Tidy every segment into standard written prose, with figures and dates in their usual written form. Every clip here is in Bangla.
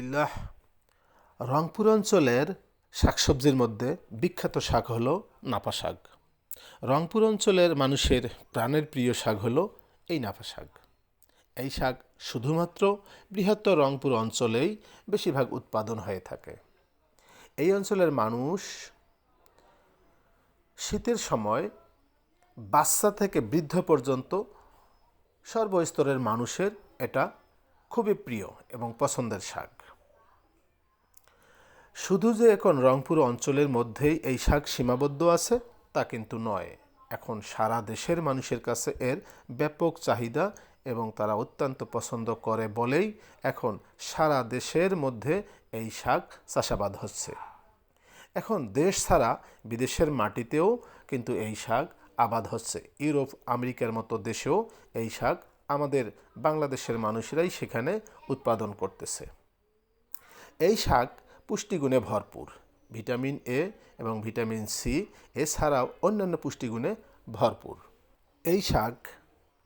আলহামদুলিল্লাহ। রংপুর অঞ্চলের শাকসবজির মধ্যে বিখ্যাত শাক হলো নাপা শাক। রংপুর অঞ্চলের মানুষের প্রাণের প্রিয় শাক হলো এই নাপা শাক। এই শাক শুধুমাত্র বৃহত্তর রংপুর অঞ্চলেই বেশিরভাগ উৎপাদন হয়ে থাকে। এই অঞ্চলের মানুষ শীতের সময় বাচ্চা থেকে বৃদ্ধ পর্যন্ত সর্বস্তরের মানুষের এটা খুবই প্রিয় এবং পছন্দের শাক। শুধু যে এখন রংপুর অঞ্চলের মধ্যেই এই শাক সীমাবদ্ধ আছে তা কিন্তু নয়। এখন সারা দেশের মানুষের কাছে এর ব্যাপক চাহিদা এবং তারা অত্যন্ত পছন্দ করে বলেই এখন সারা দেশের মধ্যে এই শাক চাষাবাদ হচ্ছে। এখন দেশ ছাড়া বিদেশের মাটিতেও কিন্তু এই শাক আবাদ হচ্ছে। ইউরোপ আমেরিকার মতো দেশেও এই শাক আমাদের বাংলাদেশের মানুষেরাই সেখানে উৎপাদন করতেছে। এই শাক পুষ্টিগুণে ভরপুর, ভিটামিন এ এবং ভিটামিন সি এছাড়াও অন্যান্য পুষ্টিগুণে ভরপুর। এই শাক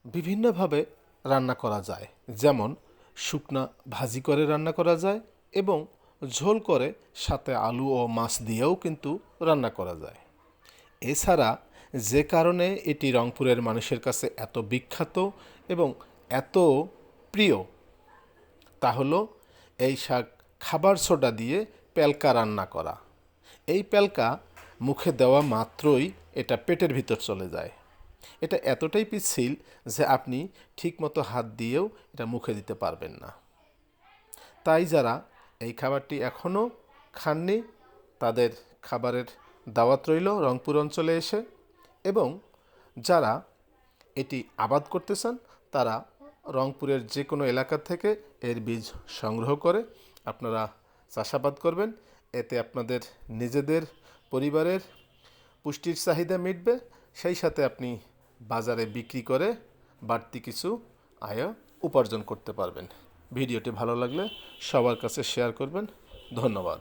বিভিন্নভাবে রান্না করা যায়, যেমন শুকনা ভাজি করে রান্না করা যায় এবং ঝোল করে সাথে আলু ও মাছ দিয়েও কিন্তু রান্না করা যায়। এছাড়া যে কারণে এটি রংপুরের মানুষের কাছে এত বিখ্যাত এবং এত প্রিয় তা হলো এই শাক খাবার সোডা দিয়ে পেলকা রান্না করা। এই পেলকা মুখে দেওয়া মাত্রই এটা পেটের ভিতর চলে যায়। এটা এতটাই পিচ্ছিল যে আপনি ঠিকমতো হাত দিয়েও এটা মুখে দিতে পারবেন না। তাই যারা এই খাবারটি এখনও খাননি তাদের খাবারের দাওয়াত রইল রংপুর অঞ্চলে এসে, এবং যারা এটি আবাদ করতে চান তারা রংপুরের যে কোনো এলাকা থেকে এর বীজ সংগ্রহ করে আপনারা চাষাবাদ করবেন। এতে আপনাদের নিজেদের পরিবারের পুষ্টির চাহিদা মিটবে, সেই সাথে আপনি বাজারে বিক্রি করে বাড়তি কিছু আয় উপার্জন করতে পারবেন। ভিডিওটি ভালো লাগলে সবার কাছে শেয়ার করবেন। ধন্যবাদ।